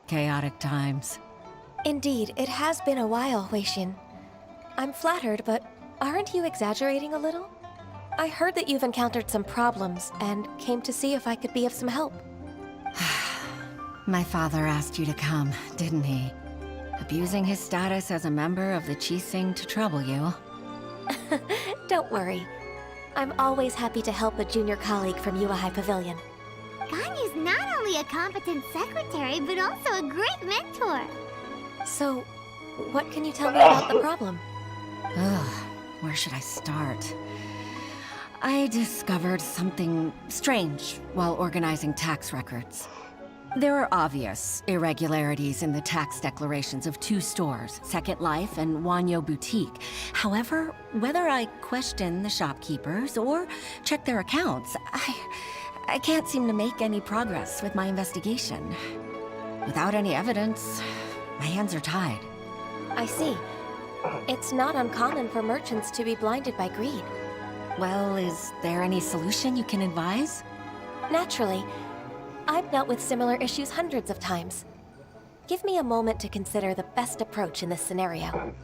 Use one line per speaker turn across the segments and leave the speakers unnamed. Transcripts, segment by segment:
Chaotic times.
Indeed, it has been a while, Wei-Shin. I'm flattered, but aren't you exaggerating a little? I heard that you've encountered some problems and came to see if I could be of some help.
My father asked you to come, didn't he? Abusing his status as a member of the Qixing to trouble you.
Don't worry. I'm always happy to help a junior colleague from Yuehai Pavilion.
Ganyu's not only a competent secretary, but also a great mentor.
So, what can you tell me about the problem?
Ugh, where should I start? I discovered something strange while organizing tax records. There are obvious irregularities in the tax declarations of two stores, Second Life and Wanyo Boutique. However, whether I question the shopkeepers or check their accounts, I can't seem to make any progress with my investigation. Without any evidence, my hands are tied.
I see. It's not uncommon for merchants to be blinded by greed.
Well, is there any solution you can advise?
Naturally. I've dealt with similar issues hundreds of times. Give me a moment to consider the best approach in this scenario.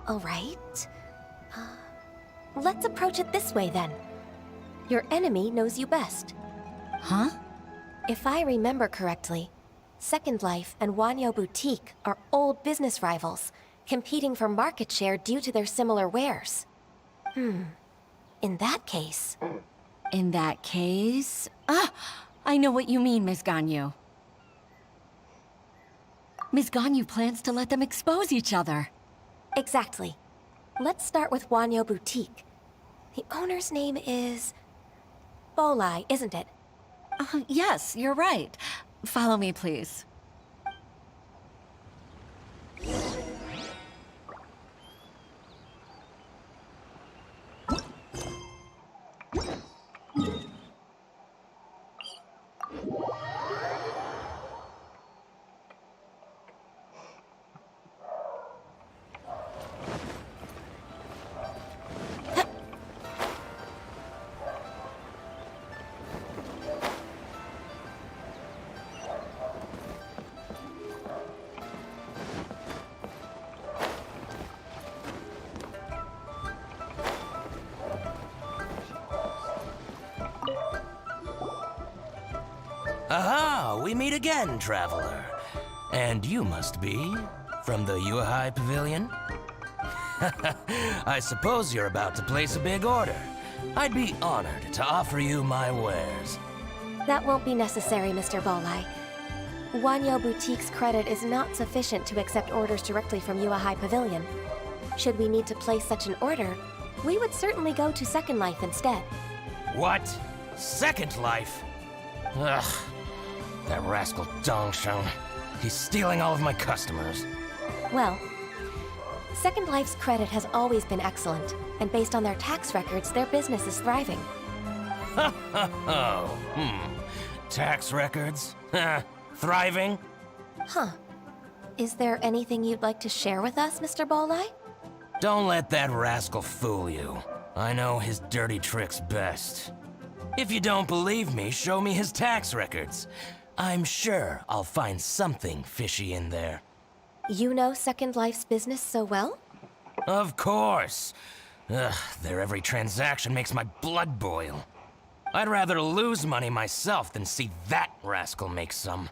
All right. Let's approach it this way then. Your enemy knows you best.
Huh?
If I remember correctly, Second Life and Wanyo Boutique are old business rivals, competing for market share due to their similar wares. In that case...
In that case... I know what you mean, Ms. Ganyu. Ms. Ganyu plans to let them expose each other.
Exactly. Let's start with Wanyo Boutique. The owner's name is... Bolai, isn't it?
Yes, you're right. Follow me, please.
Aha! We meet again, traveler. And you must be from the Yuehai Pavilion? I suppose you're about to place a big order. I'd be honored to offer you my wares.
That won't be necessary, Mr. Bolai. Wanyo Boutique's credit is not sufficient to accept orders directly from Yuehai Pavilion. Should we need to place such an order, we would certainly go to Second Life instead.
What? Second Life? Ugh. That rascal Dongsheng. He's stealing all of my customers.
Well, Second Life's credit has always been excellent, and based on their tax records, their business is thriving.
Tax records? Thriving?
Huh. Is there anything you'd like to share with us, Mr. Bolai?
Don't let that rascal fool you. I know his dirty tricks best. If you don't believe me, show me his tax records. I'm sure I'll find something fishy in there.
You know Second Life's business so well?
Of course. Ugh, their every transaction makes my blood boil. I'd rather lose money myself than see that rascal make some.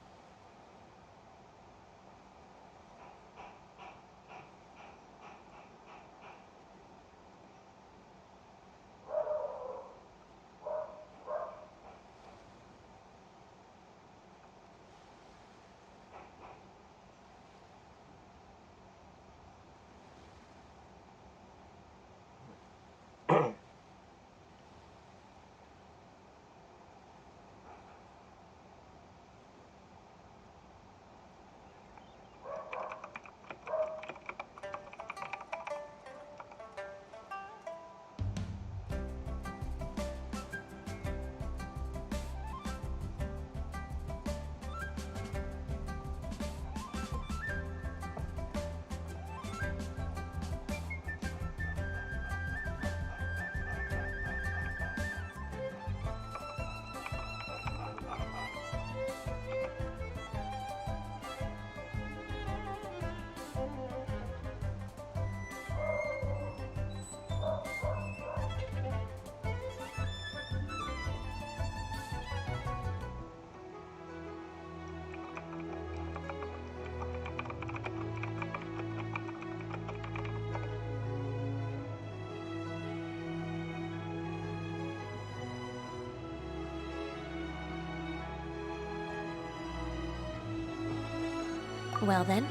Well then,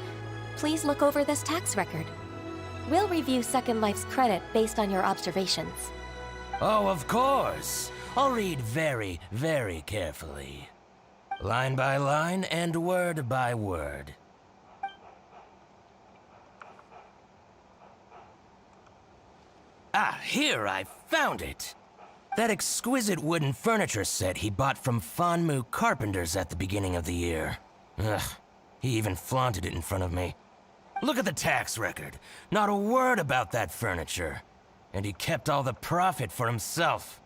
please look over this tax record. We'll review Second Life's credit based on your observations.
Oh, of course. I'll read very, very carefully. Line by line and word by word. Ah, here, I found it! That exquisite wooden furniture set he bought from Fanmu Carpenters at the beginning of the year. Ugh, he even flaunted it in front of me. Look at the tax record. Not a word about that furniture. And he kept all the profit for himself.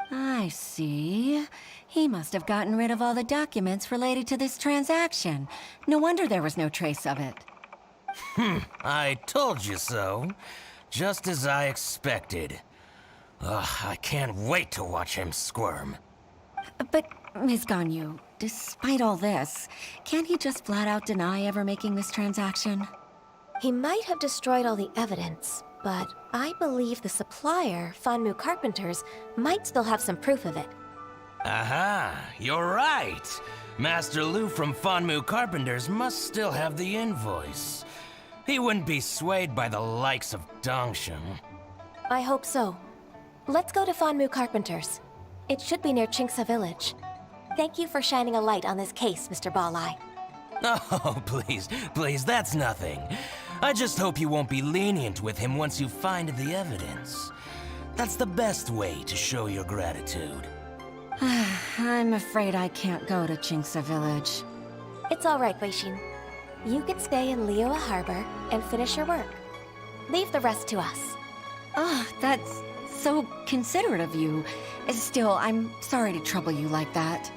I see. He must have gotten rid of all the documents related to this transaction. No wonder there was no trace of it.
I told you so. Just as I expected. Ugh, I can't wait to watch him squirm.
But, Ms. Ganyu, despite all this, can't he just flat out deny ever making this transaction?
He might have destroyed all the evidence, but I believe the supplier, Fanmu Carpenters, might still have some proof of it.
Aha, you're right. Master Lu from Fanmu Carpenters must still have the invoice. He wouldn't be swayed by the likes of Dongsheng.
I hope so. Let's go to Fanmu Carpenters. It should be near Chingsa Village. Thank you for shining a light on this case, Mr. Balai.
Oh, please, that's nothing. I just hope you won't be lenient with him once you find the evidence. That's the best way to show your gratitude.
I'm afraid I can't go to Chingsa Village.
It's all right, Weishin. You can stay in Liyue Harbor and finish your work. Leave the rest to us.
Oh, that's so considerate of you. Still, I'm sorry to trouble you like that.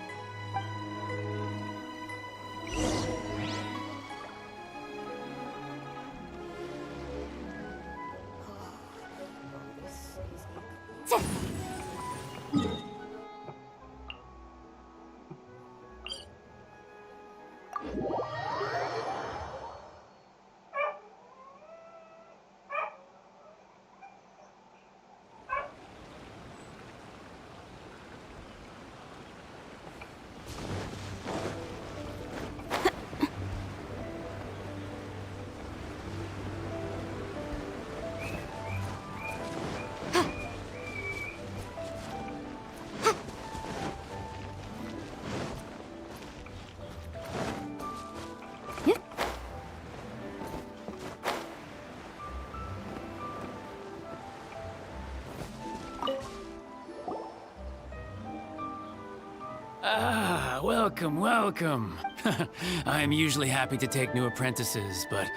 Ah, welcome, welcome. I'm usually happy to take new apprentices, but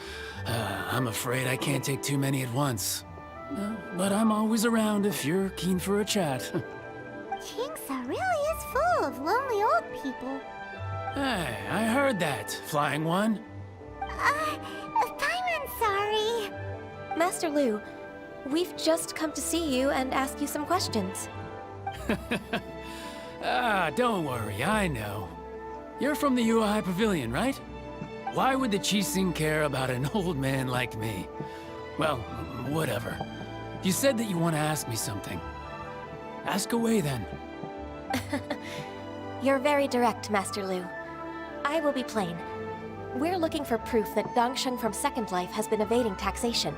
I'm afraid I can't take too many at once. But I'm always around if you're keen for a chat.
Chingsa really is full of lonely old people.
Hey, I heard that, Flying One.
Paimon's sorry.
Master Lu, we've just come to see you and ask you some questions.
Ah, don't worry, I know. You're from the Yuehai Pavilion, right? Why would the Qixing care about an old man like me? Well, whatever. You said that you want to ask me something. Ask away, then.
You're very direct, Master Lu. I will be plain. We're looking for proof that Dongsheng from Second Life has been evading taxation.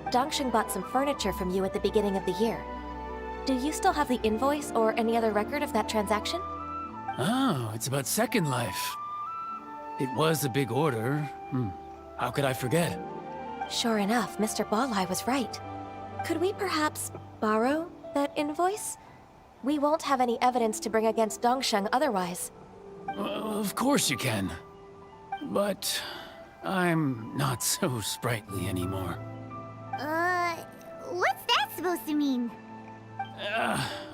Dongsheng bought some furniture from you at the beginning of the year. Do you still have the invoice or any other record of that transaction?
Oh, it's about Second Life. It was a big order. How could I forget?
Sure enough, Mr. Balai was right. Could we perhaps borrow that invoice? We won't have any evidence to bring against Dongsheng otherwise.
Of course you can. But I'm not so sprightly anymore.
What's that supposed to mean?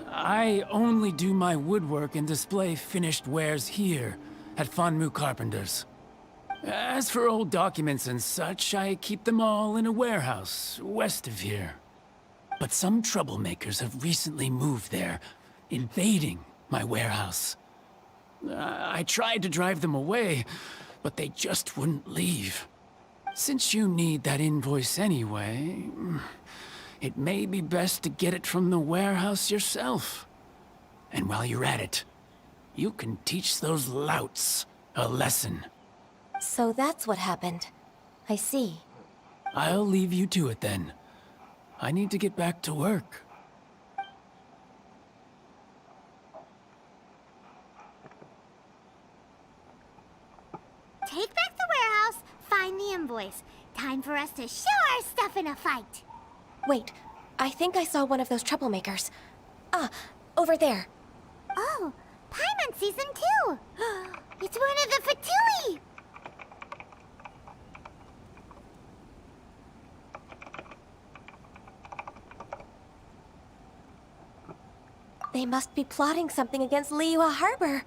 I only do my woodwork and display finished wares here at Fanmu Carpenters. As for old documents and such, I keep them all in a warehouse west of here. But some troublemakers have recently moved there, invading my warehouse. I tried to drive them away, but they just wouldn't leave. Since you need that invoice anyway, it may be best to get it from the warehouse yourself. And while you're at it, you can teach those louts a lesson.
So that's what happened. I see.
I'll leave you to it then. I need to get back to work.
Take back the warehouse, find the invoice. Time for us to show our stuff in a fight.
Wait, I think I saw one of those troublemakers. Ah, over there.
Oh, Paimon sees them too. It's one of the Fatui.
They must be plotting something against Liyue Harbor.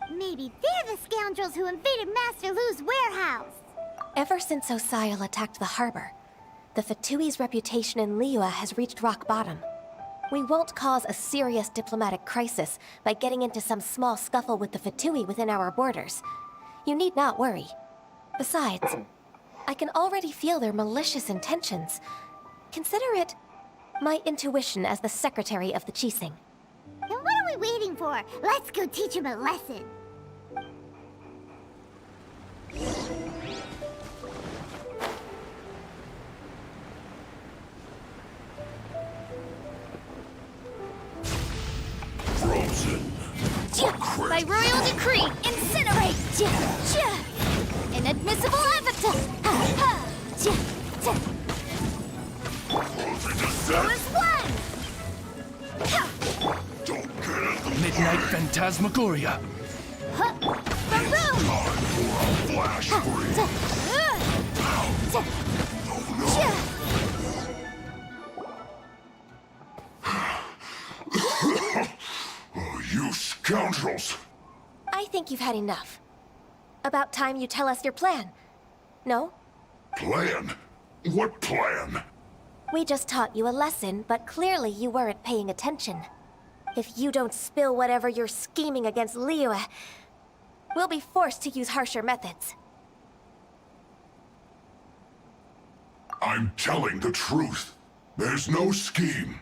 Maybe they're the scoundrels who invaded Master Lu's warehouse.
Ever since Osial attacked the harbor, the Fatui's reputation in Liyue has reached rock bottom. We won't cause a serious diplomatic crisis by getting into some small scuffle with the Fatui within our borders. You need not worry. Besides, I can already feel their malicious intentions. Consider it my intuition as the secretary of the Qixing.
Then what are we waiting for? Let's go teach him a lesson.
Frozen.
By royal decree, incinerate! Inadmissible evidence! There is one!
Don't get it.
Midnight Phantasmagoria.
From room!
Time for a flash freeze. Oh, you scoundrels!
I think you've had enough. About time you tell us your plan. No?
Plan? What plan?
We just taught you a lesson, but clearly you weren't paying attention. If you don't spill whatever you're scheming against Liyue, we'll be forced to use harsher methods.
I'm telling the truth. There's no scheme.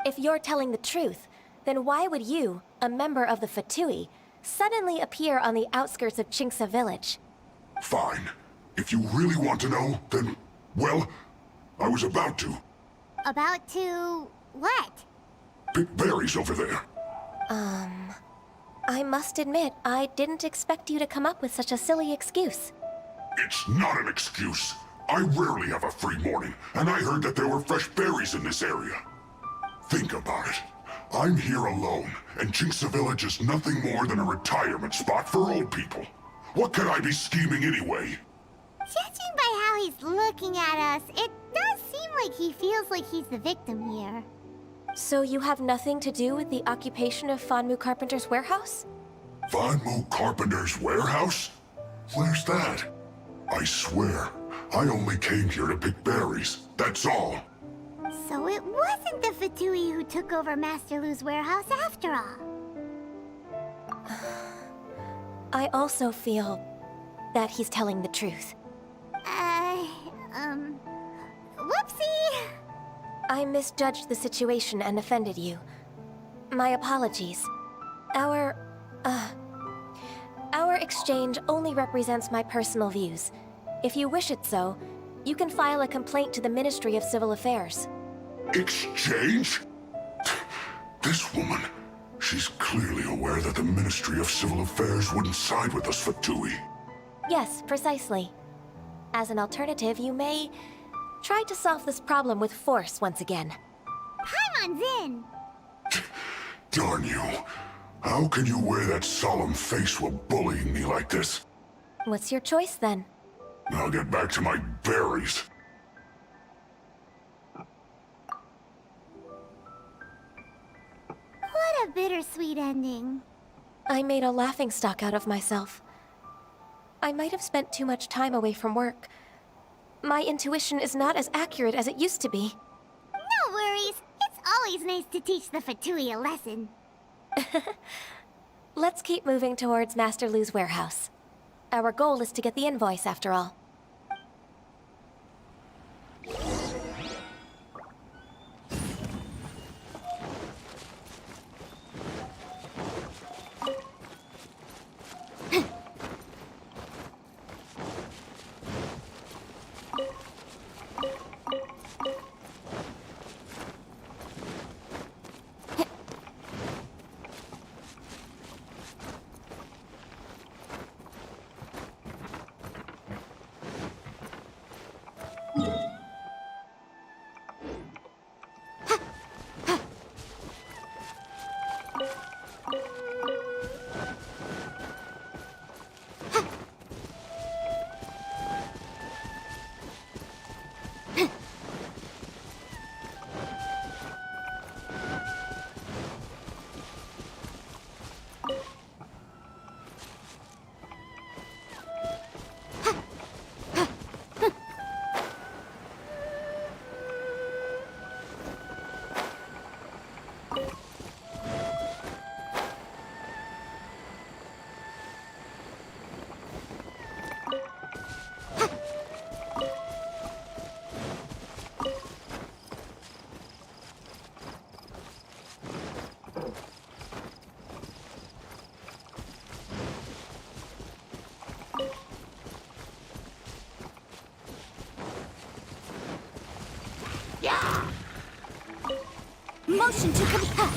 If you're telling the truth, then why would you, a member of the Fatui, suddenly appear on the outskirts of Qingce village?
Fine. If you really want to know, then, well, I was about to.
About to... what?
Pick berries over there.
I must admit, I didn't expect you to come up with such a silly excuse.
It's not an excuse. I rarely have a free morning, and I heard that there were fresh berries in this area. Think about it. I'm here alone, and Qingce Village is nothing more than a retirement spot for old people. What could I be scheming anyway?
Judging by how he's looking at us, it does seem like he feels like he's the victim here.
So you have nothing to do with the occupation of Fanmu Carpenter's warehouse?
Fanmu Carpenter's warehouse? Where's that? I swear, I only came here to pick berries, that's all.
So it wasn't the Fatui who took over Master Lu's warehouse after all.
I also feel that he's telling the truth.
Whoopsie!
I misjudged the situation and offended you. My apologies. Our exchange only represents my personal views. If you wish it so, you can file a complaint to the Ministry of Civil Affairs.
Exchange? This woman, she's clearly aware that the Ministry of Civil Affairs wouldn't side with us, Fatui.
Yes, precisely. As an alternative, you may try to solve this problem with force once again.
Paimon's in!
Darn you. How can you wear that solemn face while bullying me like this?
What's your choice then?
I'll get back to my berries.
What a bittersweet ending.
I made a laughingstock out of myself. I might have spent too much time away from work. My intuition is not as accurate as it used to be.
No worries. It's always nice to teach the Fatui a lesson.
Let's keep moving towards Master Lu's warehouse. Our goal is to get the invoice, after all. Motion to compel.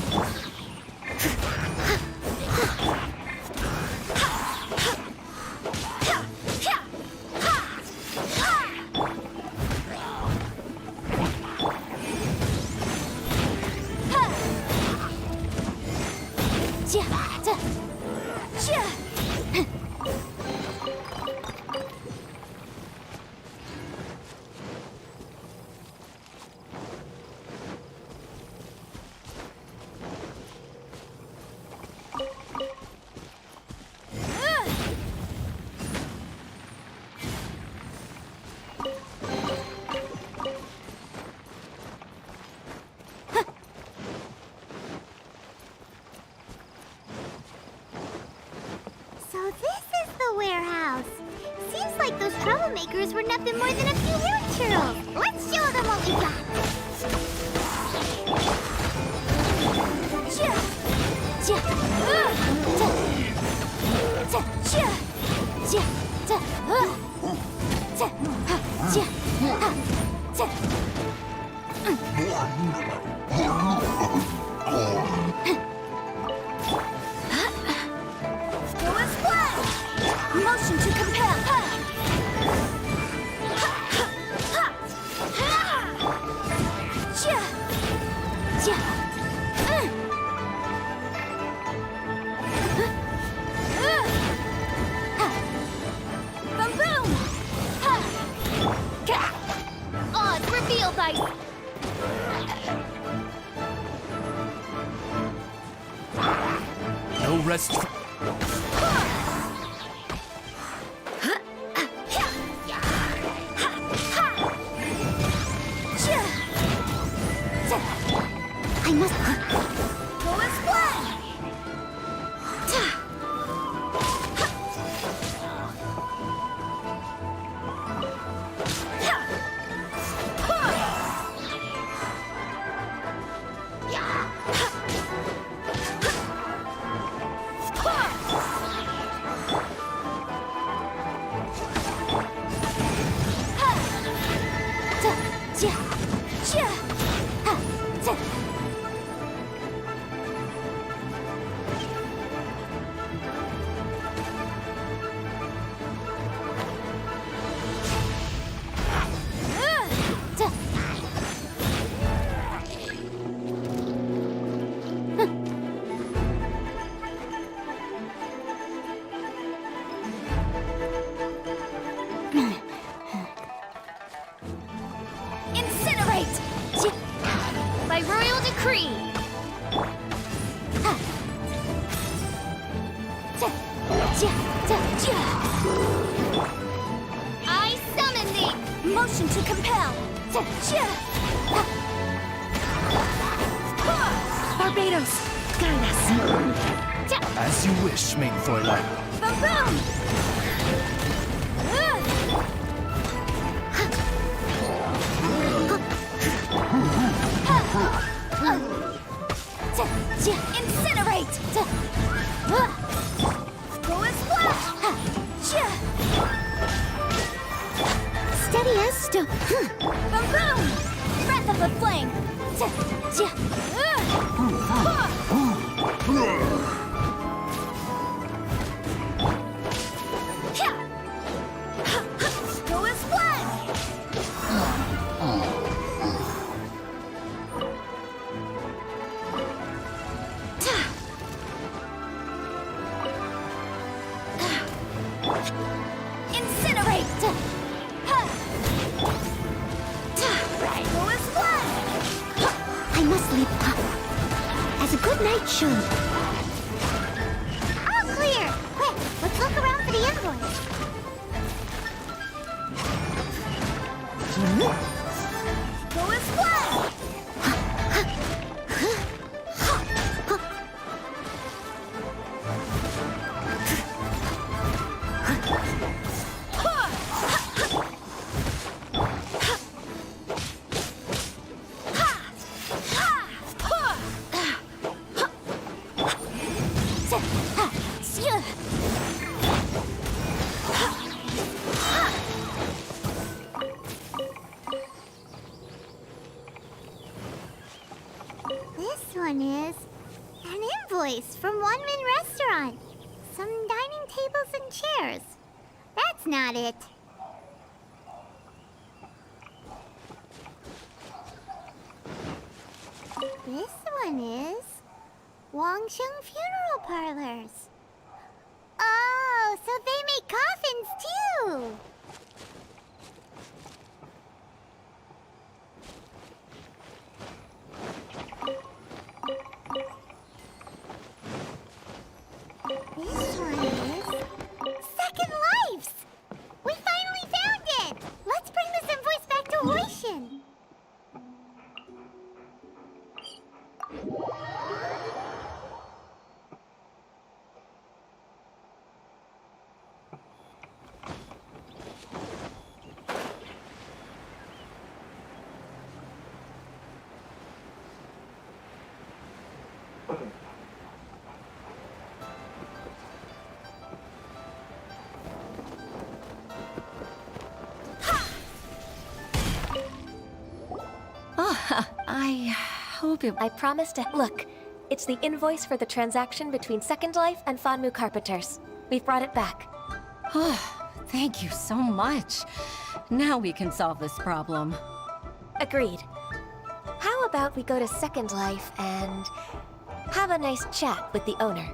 So this is the warehouse. Seems like those troublemakers were nothing more than a few young churls. Let's show them what we got.
Motion to compel. Boom boom. Odds reveal dice.
No rest.
I must...
Go as planned. Incinerate! By royal decree! I summon thee! Motion to compel! Barbados, guide us!
As you wish, main Fräulein.
Boom boom! Incinerate! Go as flash!
Steady as stone.
Boom boom! Breath of the flame! Go as flash! Incinerate! Go as flash!
I must leave as a good night should. All clear! Quick, let's look around for the envoys.
Go as flash!
This one is an invoice from One Min Restaurant. Some dining tables and chairs. That's not it. This one is Wangsheng Funeral Parlors. Oh, so they make coffins too! This one is Second Lives! We finally found it! Let's bring this invoice back to Hoishin.
I hope it...
I promise to... Look, it's the invoice for the transaction between Second Life and Fanmu Carpenters. We've brought it back.
Thank you so much. Now we can solve this problem.
Agreed. How about we go to Second Life and have a nice chat with the owner?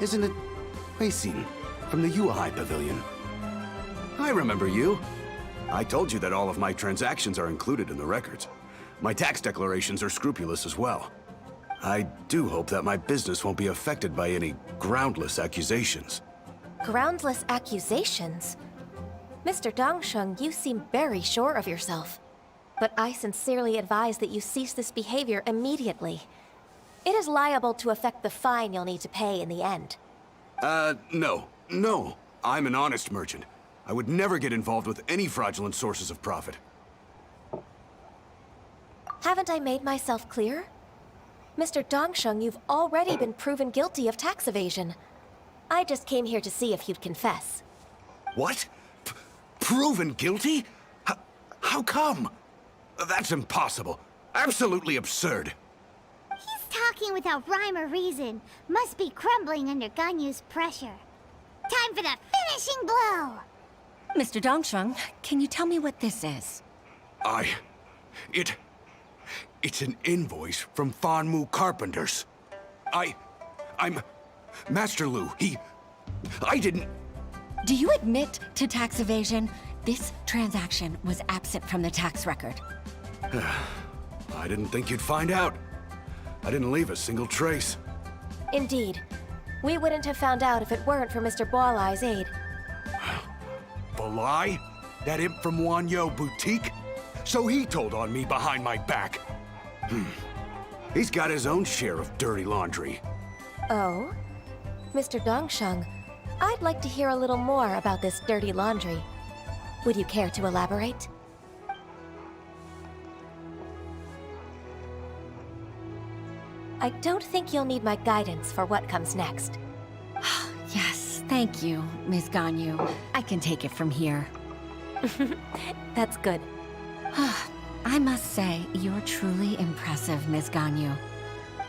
Isn't it Wei-Xin from the Yuehai Pavilion? I remember you. I told you that all of my transactions are included in the records. My tax declarations are scrupulous as well. I do hope that my business won't be affected by any groundless accusations.
Groundless accusations? Mr. Dongsheng, you seem very sure of yourself. But I sincerely advise that you cease this behavior immediately. It is liable to affect the fine you'll need to pay in the end.
No. No. I'm an honest merchant. I would never get involved with any fraudulent sources of profit.
Haven't I made myself clear? Mr. Dongsheng, you've already been proven guilty of tax evasion. I just came here to see if you'd confess.
What? Proven guilty? How come? That's impossible. Absolutely absurd.
He's talking without rhyme or reason. Must be crumbling under Ganyu's pressure. Time for the finishing blow!
Mr. Dongsheng, can you tell me what this is?
It's an invoice from Fanmu Carpenters. I'm Master Lu. I didn't...
Do you admit to tax evasion? This transaction was absent from the tax record.
I didn't think you'd find out. I didn't leave a single trace.
Indeed. We wouldn't have found out if it weren't for Mr. Boalai's aid.
Balai? That imp from Wanyo Boutique? So he told on me behind my back. He's got his own share of dirty laundry.
Oh? Mr. Dongsheng, I'd like to hear a little more about this dirty laundry. Would you care to elaborate? I don't think you'll need my guidance for what comes next.
Yes, thank you, Ms. Ganyu. I can take it from here.
That's good.
I must say, you're truly impressive, Ms. Ganyu.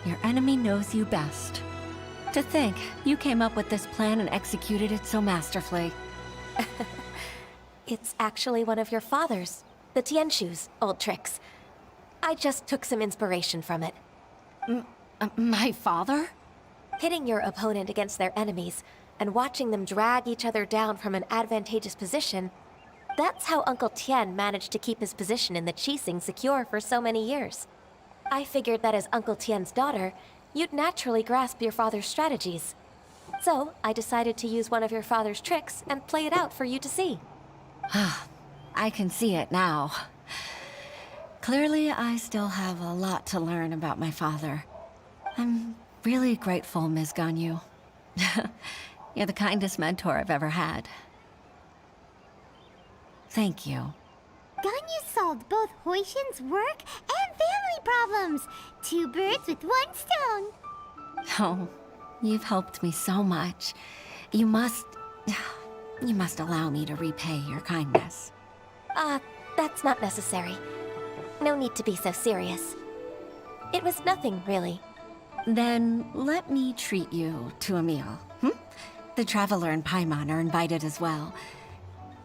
Your enemy knows you best. To think, you came up with this plan and executed it so masterfully.
It's actually one of your father's, the Tianshu's, old tricks. I just took some inspiration from it.
My father?
Pitting your opponent against their enemies and watching them drag each other down from an advantageous position, that's how Uncle Tian managed to keep his position in the Qixing secure for so many years. I figured that as Uncle Tian's daughter, you'd naturally grasp your father's strategies. So, I decided to use one of your father's tricks and play it out for you to see.
I can see it now. Clearly, I still have a lot to learn about my father. I'm really grateful, Ms. Ganyu. You're the kindest mentor I've ever had. Thank you.
Ganyu solved both Huishin's work and family problems. 2 birds with 1 stone.
Oh, you've helped me so much. You must allow me to repay your kindness.
That's not necessary. No need to be so serious. It was nothing, really.
Then let me treat you to a meal. The Traveler and Paimon are invited as well.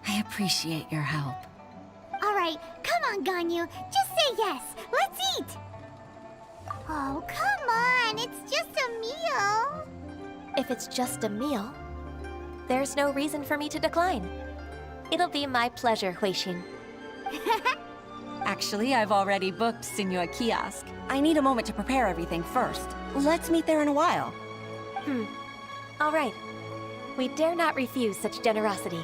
I appreciate your help.
All right, come on, Ganyu. Just say yes. Let's eat. Oh, come on. It's just a meal.
If it's just a meal, there's no reason for me to decline. It'll be my pleasure, Huishin.
Actually, I've already booked Senua Kiosk. I need a moment to prepare everything first. Let's meet there in a while.
All right. We dare not refuse such generosity.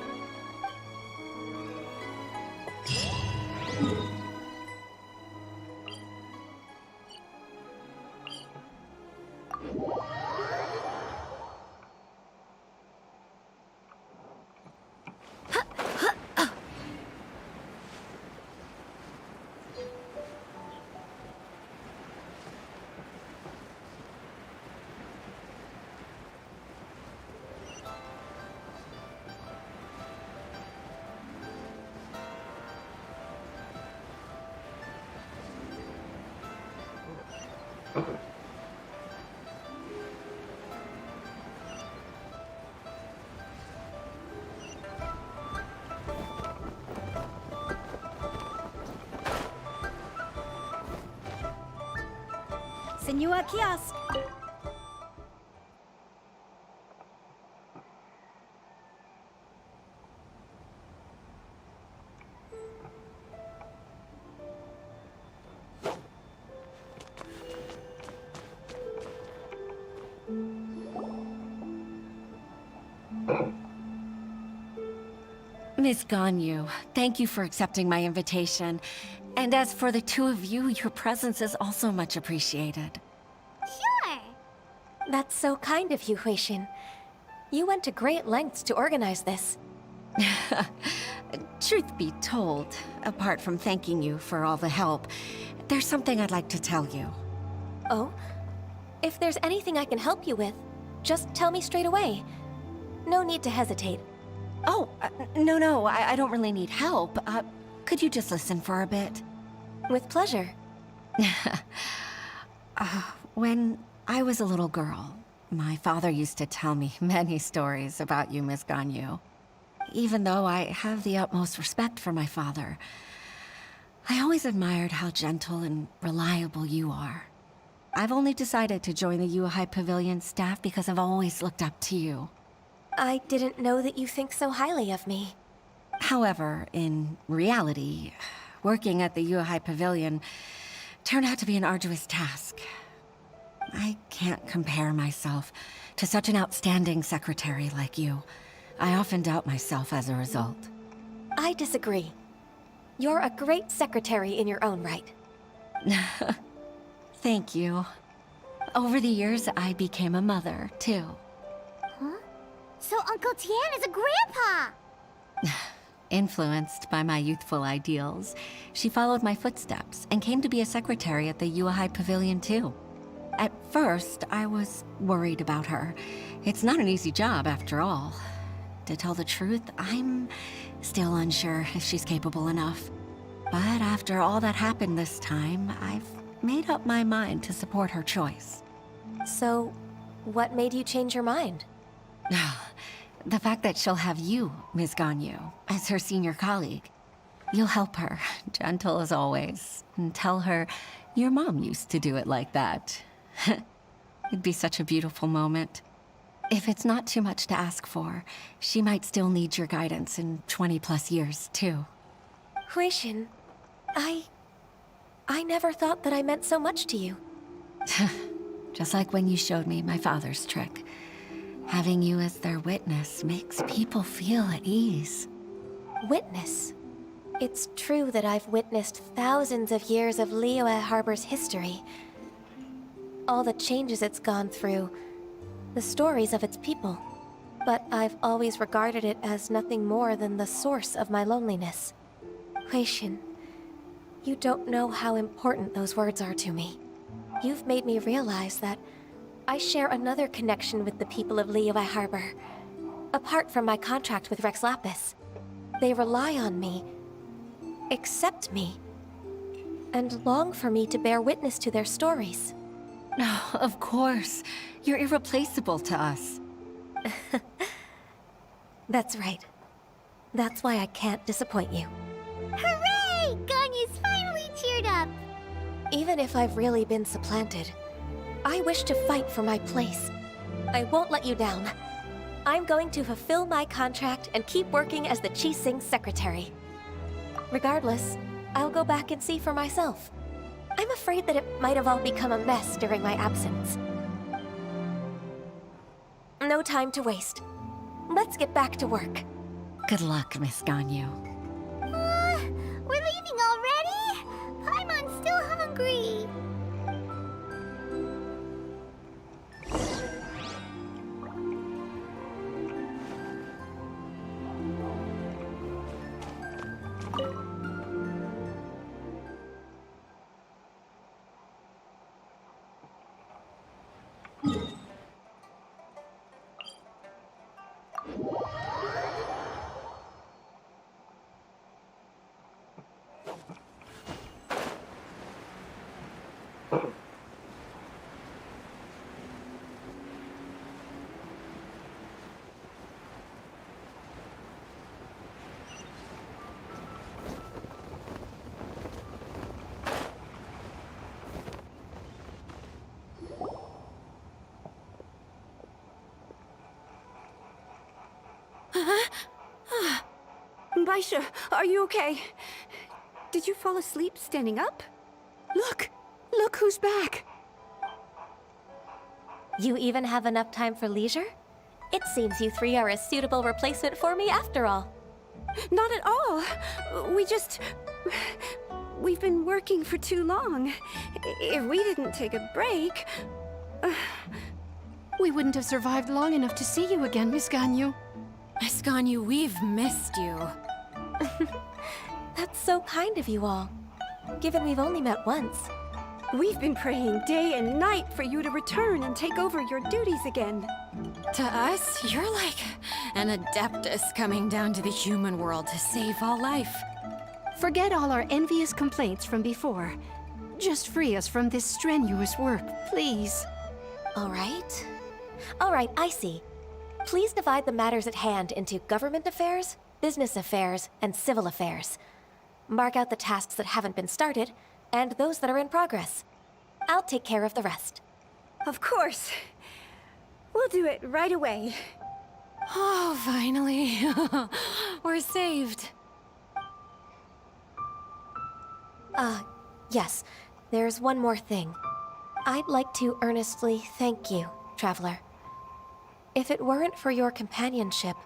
Senua Kiosk! Miss Ganyu, thank you for accepting my invitation. And as for the 2 of you, your presence is also much appreciated.
Sure.
That's so kind of you, Huishin. You went to great lengths to organize this.
Truth be told, apart from thanking you for all the help, there's something I'd like to tell you.
Oh? If there's anything I can help you with, just tell me straight away. No need to hesitate.
Oh, no, I don't really need help. Could you just listen for a bit?
With pleasure.
When I was a little girl, my father used to tell me many stories about you, Miss Ganyu. Even though I have the utmost respect for my father, I always admired how gentle and reliable you are. I've only decided to join the Yuhai Pavilion staff because I've always looked up to you.
I didn't know that you think so highly of me.
However, in reality, working at the Yuhai Pavilion turned out to be an arduous task. I can't compare myself to such an outstanding secretary like you. I often doubt myself as a result.
I disagree. You're a great secretary in your own right.
Thank you. Over the years, I became a mother, too.
Huh? So Uncle Tian is a grandpa!
Influenced by my youthful ideals, she followed my footsteps and came to be a secretary at the Yuhai Pavilion, too. At first, I was worried about her. It's not an easy job, after all. To tell the truth, I'm still unsure if she's capable enough. But after all that happened this time, I've made up my mind to support her choice.
So, what made you change your mind?
The fact that she'll have you, Ms. Ganyu, as her senior colleague. You'll help her, gentle as always, and tell her your mom used to do it like that. It'd be such a beautiful moment. If it's not too much to ask for, she might still need your guidance in 20+ years, too.
Huishin, I never thought that I meant so much to you.
Just like when you showed me my father's trick. Having you as their witness makes people feel at ease.
Witness? It's true that I've witnessed thousands of years of Liyue Harbor's history. All the changes it's gone through, the stories of its people. But I've always regarded it as nothing more than the source of my loneliness. Huixin, you don't know how important those words are to me. You've made me realize that I share another connection with the people of Liyue Harbor. Apart from my contract with Rex Lapis, they rely on me, accept me, and long for me to bear witness to their stories.
Oh, of course. You're irreplaceable to us.
That's right. That's why I can't disappoint you.
Hooray! Ganyu's finally cheered up!
Even if I've really been supplanted, I wish to fight for my place. I won't let you down. I'm going to fulfill my contract and keep working as the Qixing's secretary. Regardless, I'll go back and see for myself. I'm afraid that it might have all become a mess during my absence. No time to waste. Let's get back to work.
Good luck, Miss Ganyu.
We're leaving already? Paimon's still hungry.
Baisha, are you okay? Did you fall asleep standing up? Look! Look who's back!
You even have enough time for leisure? It seems you three are a suitable replacement for me after all.
Not at all! We've been working for too long. If we didn't take a break...
We wouldn't have survived long enough to see you again, Miss Ganyu. Miss Ganyu, we've missed you.
That's so kind of you all, given we've only met once.
We've been praying day and night for you to return and take over your duties again.
To us, you're like an adeptus coming down to the human world to save all life. Forget all our envious complaints from before. Just free us from this strenuous work, please.
All right. All right, I see. Please divide the matters at hand into government affairs, business affairs, and civil affairs. Mark out the tasks that haven't been started, and those that are in progress. I'll take care of the rest.
Of course. We'll do it right away.
Oh, finally. We're saved.
Yes. There's one more thing. I'd like to earnestly thank you, Traveler. If it weren't for your companionship,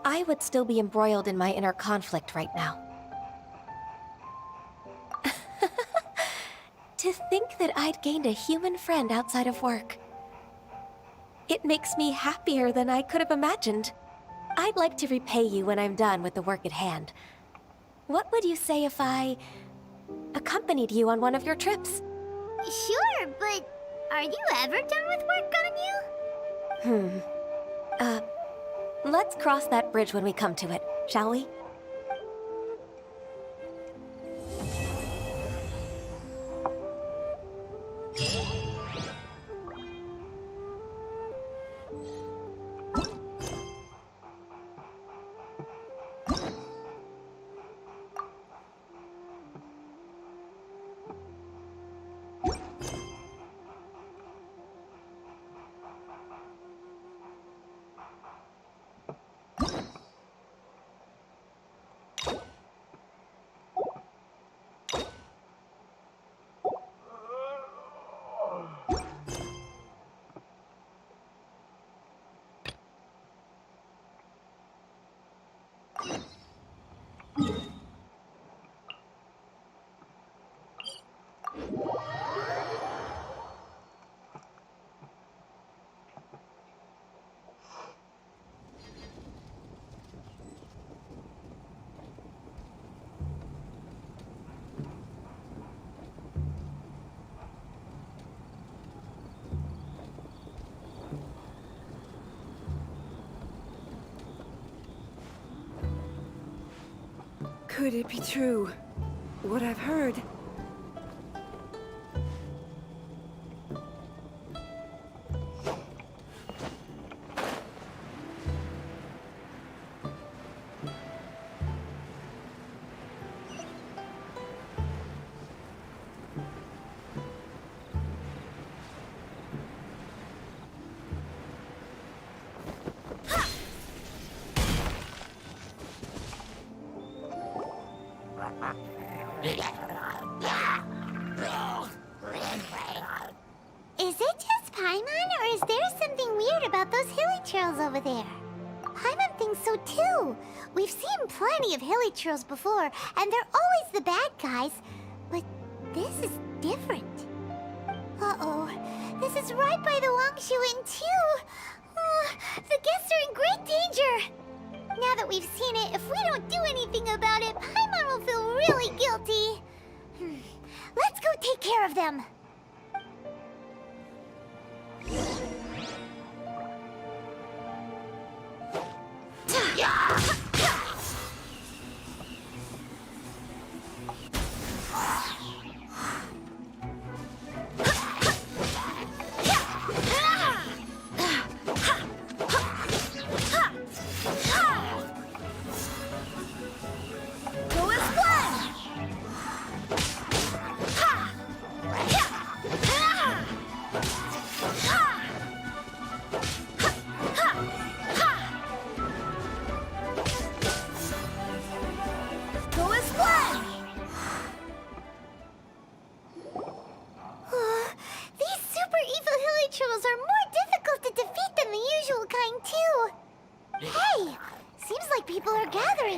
I would still be embroiled in my inner conflict right now. To think that I'd gained a human friend outside of work. It makes me happier than I could have imagined. I'd like to repay you when I'm done with the work at hand. What would you say if I accompanied you on one of your trips?
Sure, but are you ever done with work, Ganyu?
Let's cross that bridge when we come to it, shall we?
Could it be true? What I've heard?
Is it just Paimon, or is there something weird about those hilly trails over there? Paimon thinks so too. We've seen plenty of hilly trails before, and they're always the bad guys. But this is different. Uh-oh. This is right by the Wangshu Inn too. The guests are in great danger. Now that we've seen it, if we don't do anything about it, Paimon will feel really guilty. Let's go take care of them.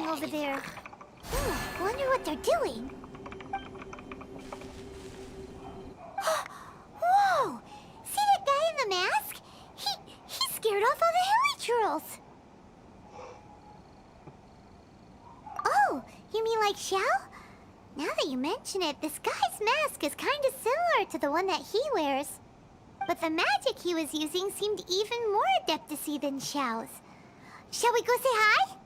Over there. Wonder what they're doing. Whoa! See that guy in the mask? He scared off all the hilly trolls. Oh, you mean like Xiao? Now that you mention it, this guy's mask is kind of similar to the one that he wears. But the magic he was using seemed even more adeptacy than Xiao's. Shall we go say hi?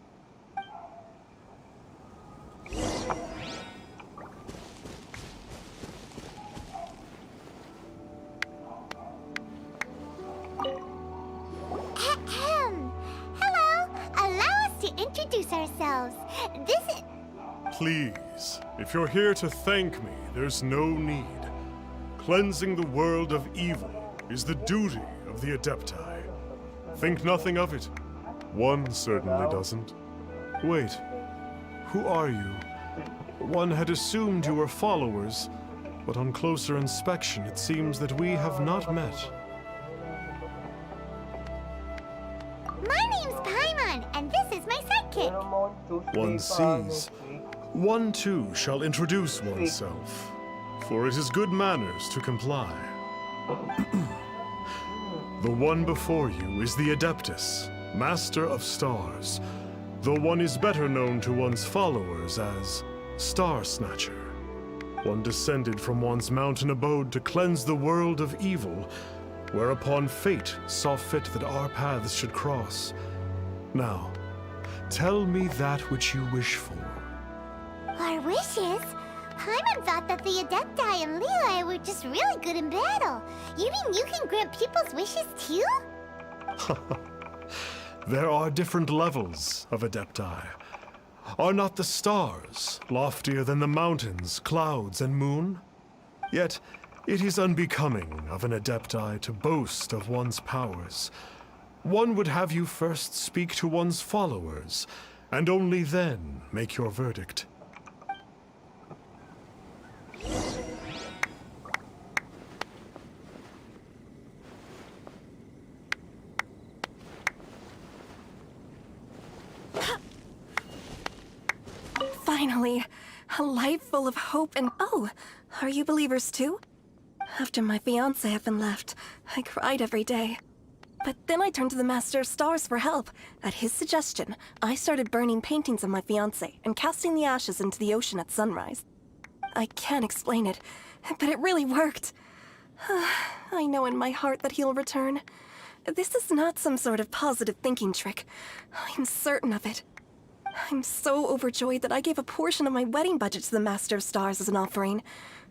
Hello! Allow us to introduce ourselves. This is...
Please, if you're here to thank me, there's no need. Cleansing the world of evil is the duty of the Adepti. Think nothing of it. One certainly doesn't. Wait, who are you? One had assumed you were followers, but on closer inspection it seems that we have not met.
My name's Paimon, and this is my sidekick.
One sees. One too shall introduce oneself, for it is good manners to comply. The one before you is the Adeptus, Master of Stars, though one is better known to one's followers as Star Snatcher. One descended from one's mountain abode to cleanse the world of evil, whereupon fate saw fit that our paths should cross. Now, tell me that which you wish for.
Our wishes? Paimon thought that the Adepti and Leela were just really good in battle. You mean you can grant people's wishes too?
There are different levels of Adepti. Are not the stars loftier than the mountains, clouds, and moon? Yet, it is unbecoming of an Adepti to boast of one's powers. One would have you first speak to one's followers, and only then make your verdict.
Finally,
A life full of hope and... Oh, are you believers too? After my fiancé had been left, I cried every day. But then I turned to the Master of Stars for help. At his suggestion, I started burning paintings of my fiancé and casting the ashes into the ocean at sunrise. I can't explain it, but it really worked. I know in my heart that he'll return. This is not some sort of positive thinking trick. I'm certain of it. I'm so overjoyed that I gave a portion of my wedding budget to the Master of Stars as an offering.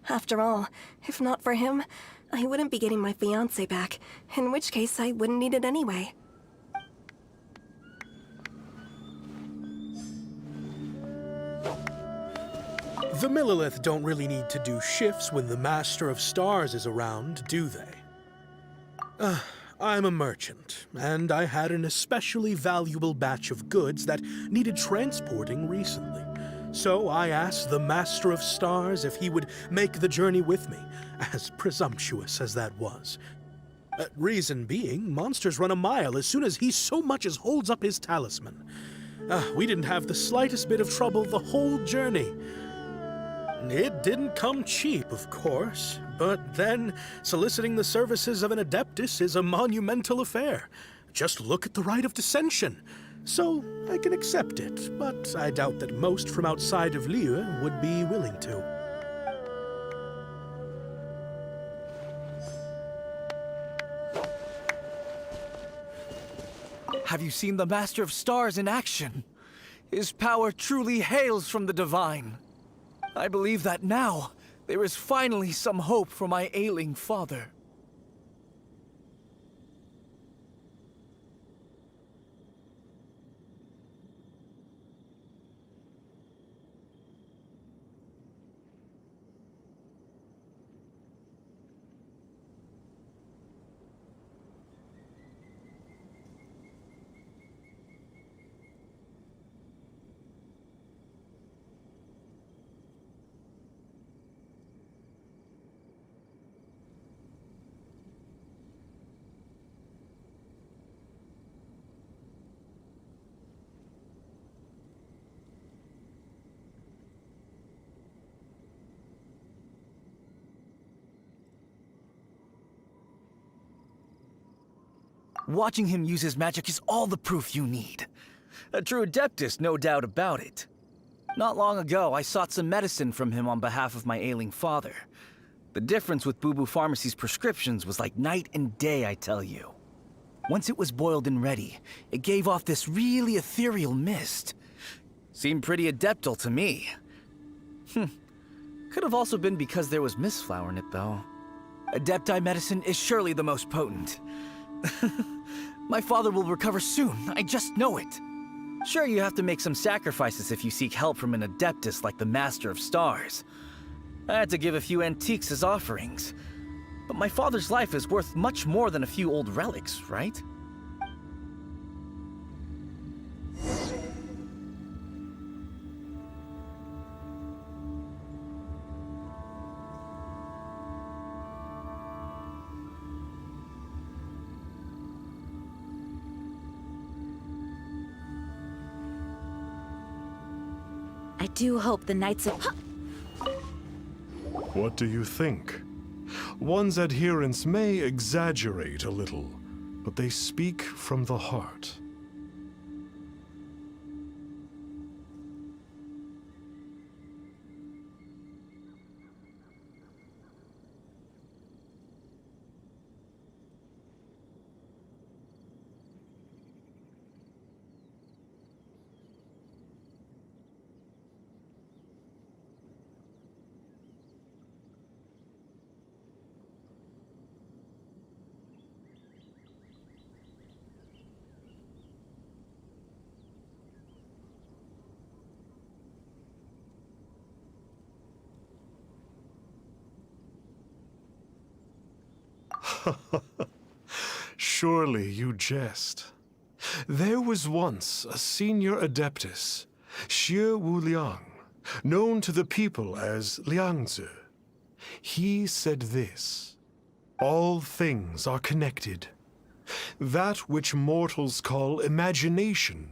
After all, if not for him, I wouldn't be getting my fiancé back, in which case I wouldn't need it anyway.
The Millilith don't really need to do shifts when the Master of Stars is around, do they? I'm a merchant, and I had an especially valuable batch of goods that needed transporting recently. So I asked the Master of Stars if he would make the journey with me, as presumptuous as that was. Reason being, monsters run a mile as soon as he so much as holds up his talisman. We didn't have the slightest bit of trouble the whole journey. It didn't come cheap, of course, but then soliciting the services of an Adeptus is a monumental affair. Just look at the Rite of Dissension. So I can accept it, but I doubt that most from outside of Liyue would be willing to.
Have you seen the Master of Stars in action? His power truly hails from the divine. I believe that now, there is finally some hope for my ailing father. Watching him use his magic is all the proof you need. A true Adeptus, no doubt about it. Not long ago, I sought some medicine from him on behalf of my ailing father. The difference with Boo Boo Pharmacy's prescriptions was like night and day, I tell you. Once it was boiled and ready, it gave off this really ethereal mist. Seemed pretty adeptal to me. Could have also been because there was mistflower in it, though. Adepti medicine is surely the most potent. My father will recover soon, I just know it. Sure, you have to make some sacrifices if you seek help from an Adeptus like the Master of Stars. I had to give a few antiques as offerings. But my father's life is worth much more than a few old relics, right?
I do hope the Knights of...
What do you think? One's adherents may exaggerate a little, but they speak from the heart. Surely you jest. There was once a senior Adeptus, Xie Wu Liang, known to the people as Liangzi. He said this: all things are connected. That which mortals call imagination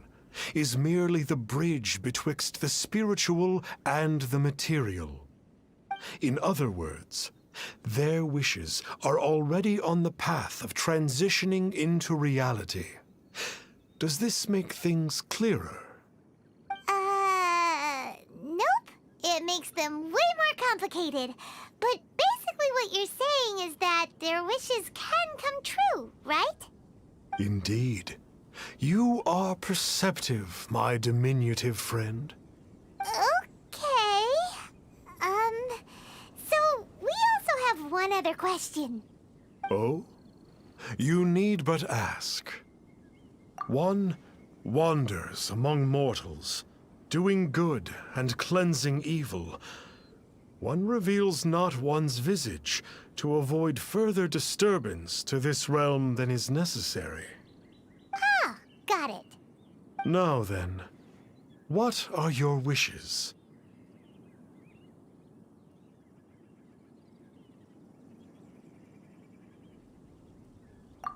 is merely the bridge betwixt the spiritual and the material. In other words, their wishes are already on the path of transitioning into reality. Does this make things clearer?
Nope. It makes them way more complicated. But basically what you're saying is that their wishes can come true, right?
Indeed. You are perceptive, my diminutive friend.
Okay. So we also have one other question.
Oh? You need but ask. One wanders among mortals, doing good and cleansing evil. One reveals not one's visage to avoid further disturbance to this realm than is necessary.
Ah, got it.
Now then, what are your wishes?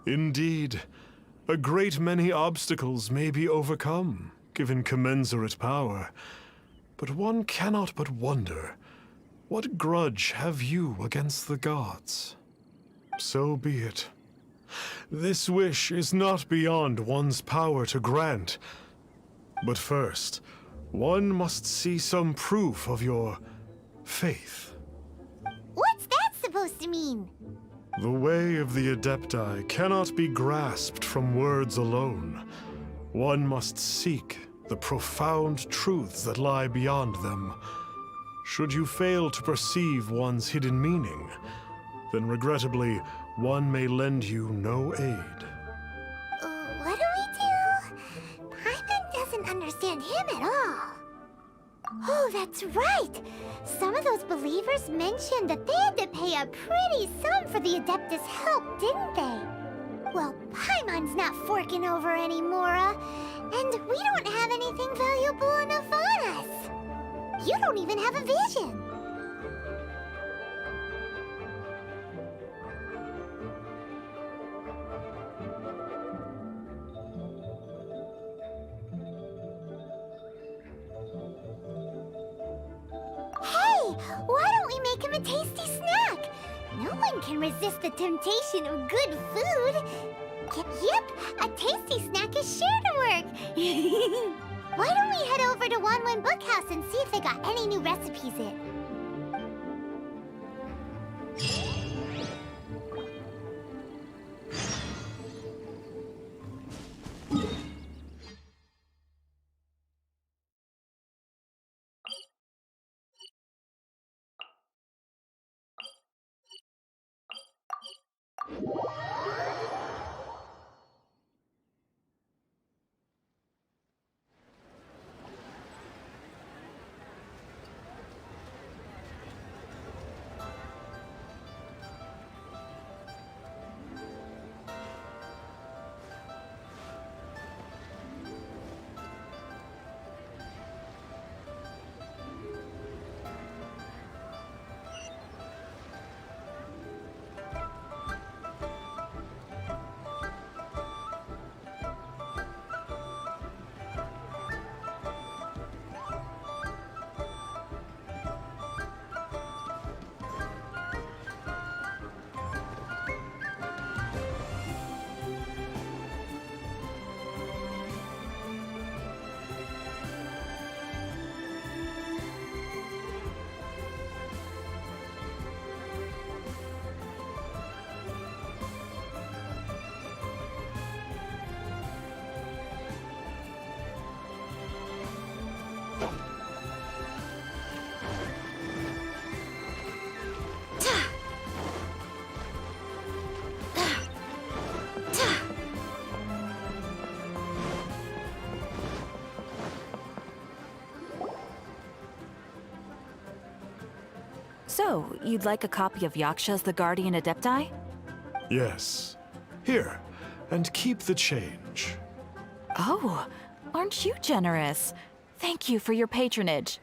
Indeed, a great many obstacles may be overcome, given commensurate power. But one cannot but wonder, what grudge have you against the gods? So be it. This wish is not beyond one's power to grant. But first, one must see some proof of your faith.
What's that supposed to mean?
The way of the Adepti cannot be grasped from words alone. One must seek the profound truths that lie beyond them. Should you fail to perceive one's hidden meaning, then regrettably, one may lend you no aid.
What do we do? Paimon doesn't understand him at all. Oh, that's right! Some of those believers mentioned that they had to pay a pretty sum for the Adeptus' help, didn't they? Well, Paimon's not forking over anymore, and we don't have anything valuable enough on us. You don't even have a vision. Why don't we make him a tasty snack? No one can resist the temptation of good food. Yep, a tasty snack is sure to work. Why don't we head over to Wanwen Bookhouse and see if they got any new recipes in?
So, you'd like a copy of Yaksha's The Guardian Adepti?
Yes. Here, and keep the change.
Oh, aren't you generous? Thank you for your patronage.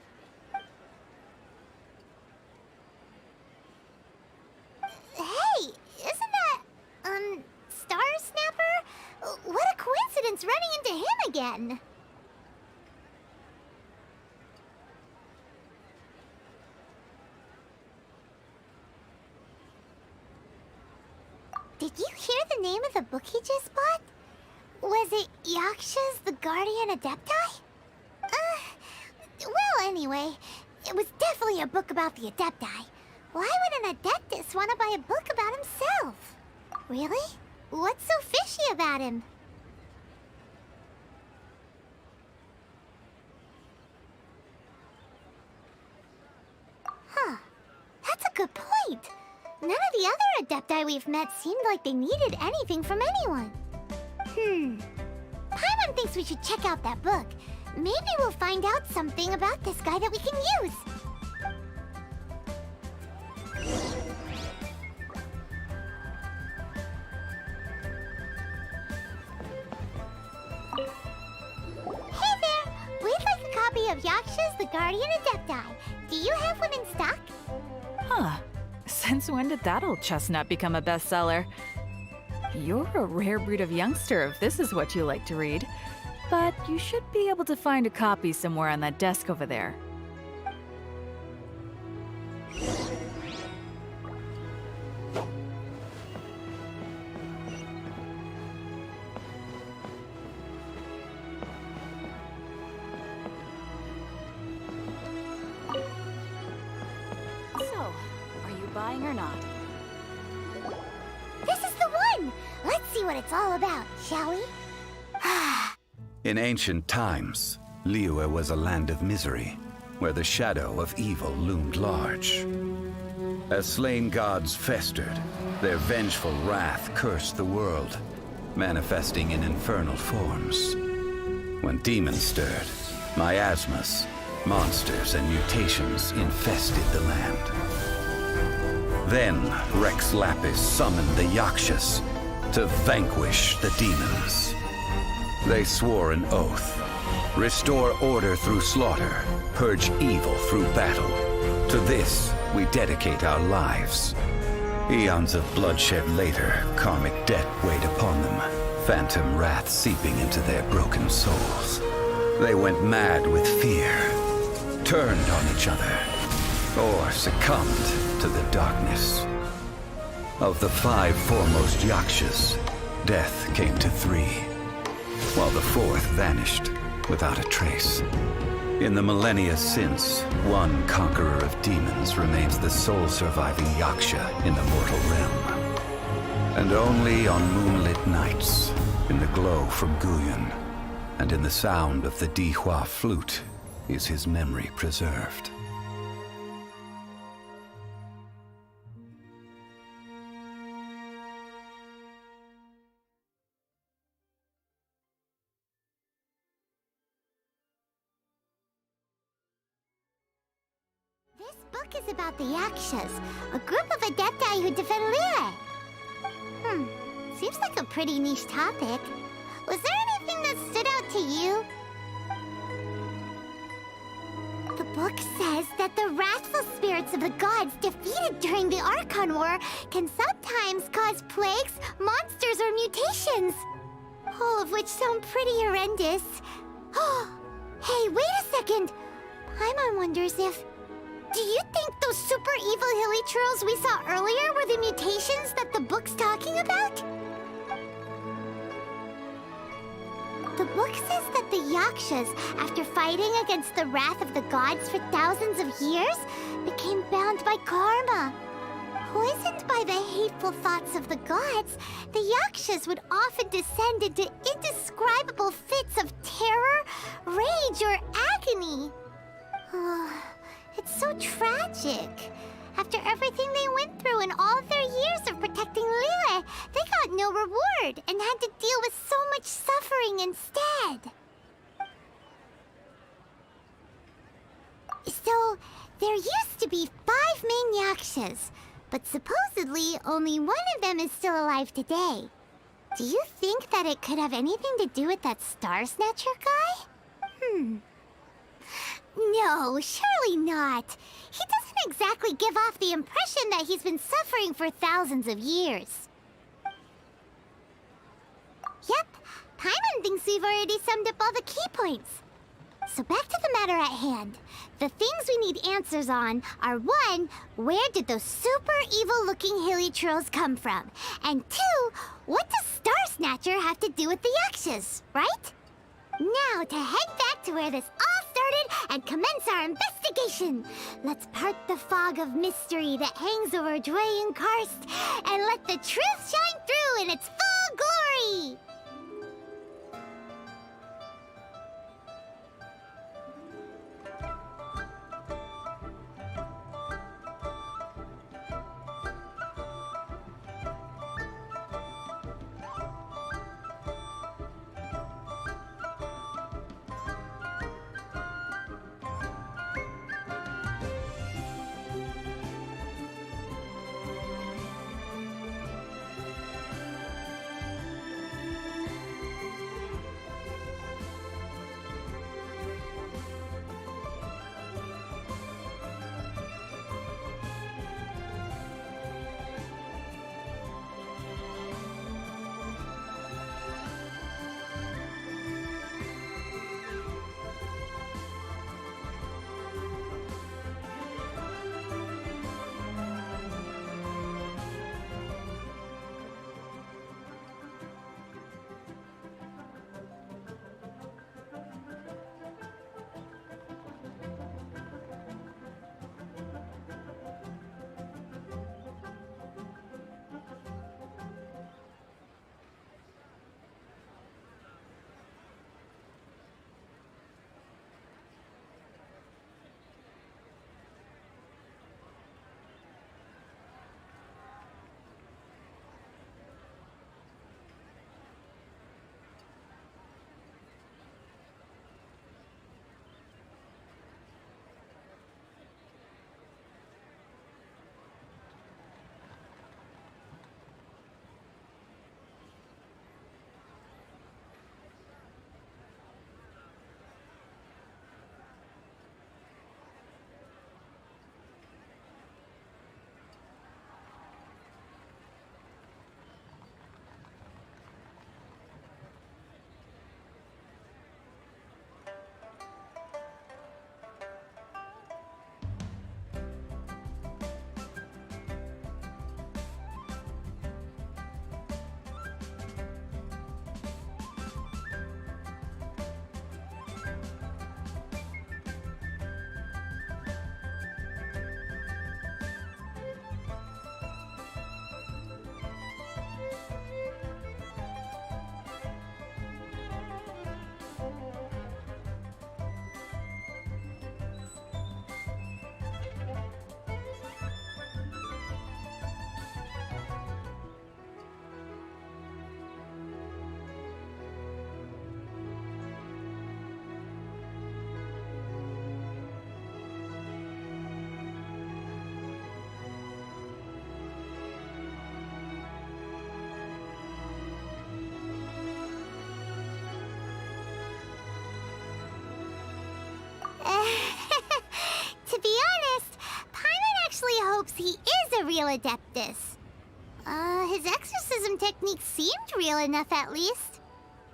Hey, isn't that, Star Snapper? What a coincidence running into him again. Did you hear the name of the book he just bought? Was it Yaksha's The Guardian Adepti? Well, anyway, it was definitely a book about the Adepti. Why would an Adeptus want to buy a book about himself? Really? What's so fishy about him? Huh. That's a good point. None of the other Adepti we've met seemed like they needed anything from anyone. Paimon thinks we should check out that book. Maybe we'll find out something about this guy that we can use. Hey there! We'd like a copy of Yaksha's The Guardian Adepti. Do you have one in stock?
Huh. Since when did that old chestnut become a bestseller? You're a rare breed of youngster if this is what you like to read. But you should be able to find a copy somewhere on that desk over there.
So, are you buying or not?
This is the one! Let's see what it's all about, shall we?
In ancient times, Liyue was a land of misery, where the shadow of evil loomed large. As slain gods festered, their vengeful wrath cursed the world, manifesting in infernal forms. When demons stirred, miasmas, monsters, and mutations infested the land. Then Rex Lapis summoned the Yakshas to vanquish the demons. They swore an oath: restore order through slaughter, purge evil through battle. To this, we dedicate our lives. Eons of bloodshed later, karmic debt weighed upon them, phantom wrath seeping into their broken souls. They went mad with fear, turned on each other, or succumbed to the darkness. Of the 5 foremost Yakshas, death came to 3. While the 4th vanished without a trace. In the millennia since, one conqueror of demons remains the sole surviving Yaksha in the mortal realm. And only on moonlit nights, in the glow from Guyon, and in the sound of the Dihua flute, is his memory preserved.
This book is about the Yakshas, a group of Adepti who defend Liyue. Seems like a pretty niche topic. Was there anything that stood out to you? The book says that the wrathful spirits of the gods defeated during the Archon War can sometimes cause plagues, monsters, or mutations. All of which sound pretty horrendous. Hey, wait a second! Paimon wonders if... Do you think those super evil hilly churls we saw earlier were the mutations that the book's talking about? The book says that the Yakshas, after fighting against the wrath of the gods for thousands of years, became bound by karma. Poisoned by the hateful thoughts of the gods, the Yakshas would often descend into indescribable fits of terror, rage, or agony. It's so tragic. After everything they went through in all of their years of protecting Liyue, they got no reward and had to deal with so much suffering instead. So, there used to be 5 main Yakshas, but supposedly only one of them is still alive today. Do you think that it could have anything to do with that Star Snatcher guy? No, surely not. He doesn't exactly give off the impression that he's been suffering for thousands of years. Yep, Paimon thinks we've already summed up all the key points. So back to the matter at hand. The things we need answers on are 1, where did those super evil-looking hilichurls come from? And 2, what does Star Snatcher have to do with the Yakshas, right? Now to head back to where this all started and commence our investigation. Let's part the fog of mystery that hangs over Dway and Karst and let the truth shine through in its full glory. To be honest, Paimon actually hopes he is a real Adeptus. His exorcism technique seemed real enough at least.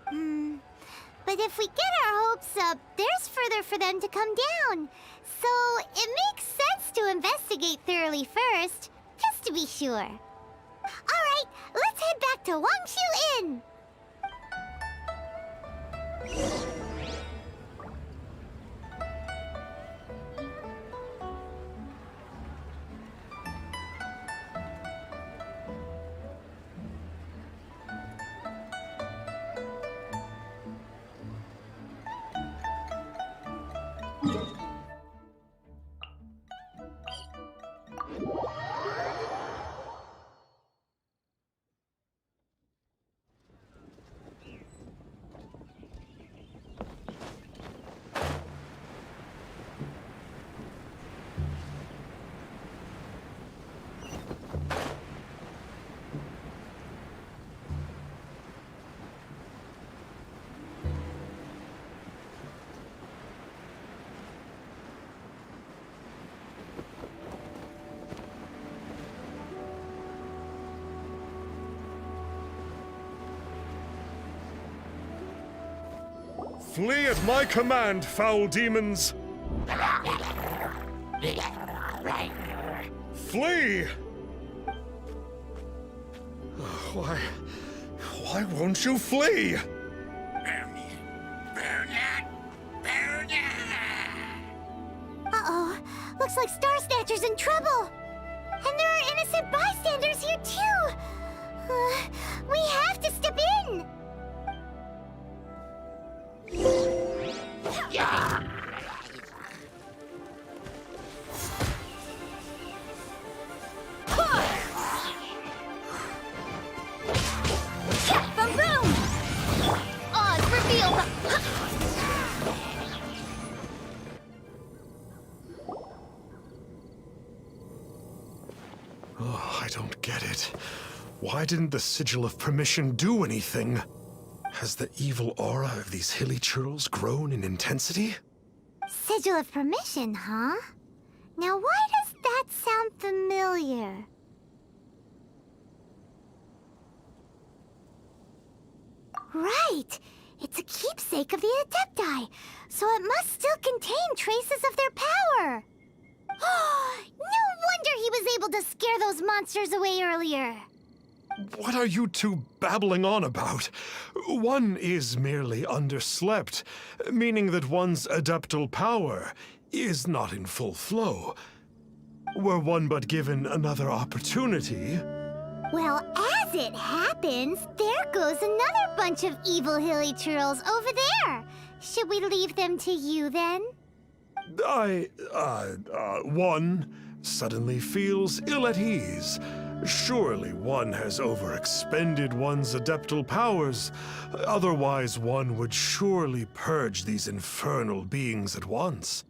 But if we get our hopes up, there's further for them to come down. So it makes sense to investigate thoroughly first, just to be sure. Alright, let's head back to Wangshu Inn!
Flee at my command, foul demons! Flee! Why won't you flee?
Uh-oh. Looks like Star Snatcher's in trouble. And there are innocent bystanders here, too. We have to step in. Boom, boom! Odds revealed.
Oh, I don't get it. Why didn't the Sigil of Permission do anything? Has the evil aura of these hilly churls grown in intensity?
Sigil of Permission, huh? Now why does that sound familiar? Right! It's a keepsake of the Adepti, so it must still contain traces of their power! No wonder he was able to scare those monsters away earlier!
What are you two babbling on about? One is merely underslept, meaning that one's adeptal power is not in full flow. Were one but given another opportunity...
Well, as it happens, there goes another bunch of evil hilly churls over there. Should we leave them to you, then?
One suddenly feels ill at ease. Surely one has overexpended one's adeptal powers. Otherwise, one would surely purge these infernal beings at once.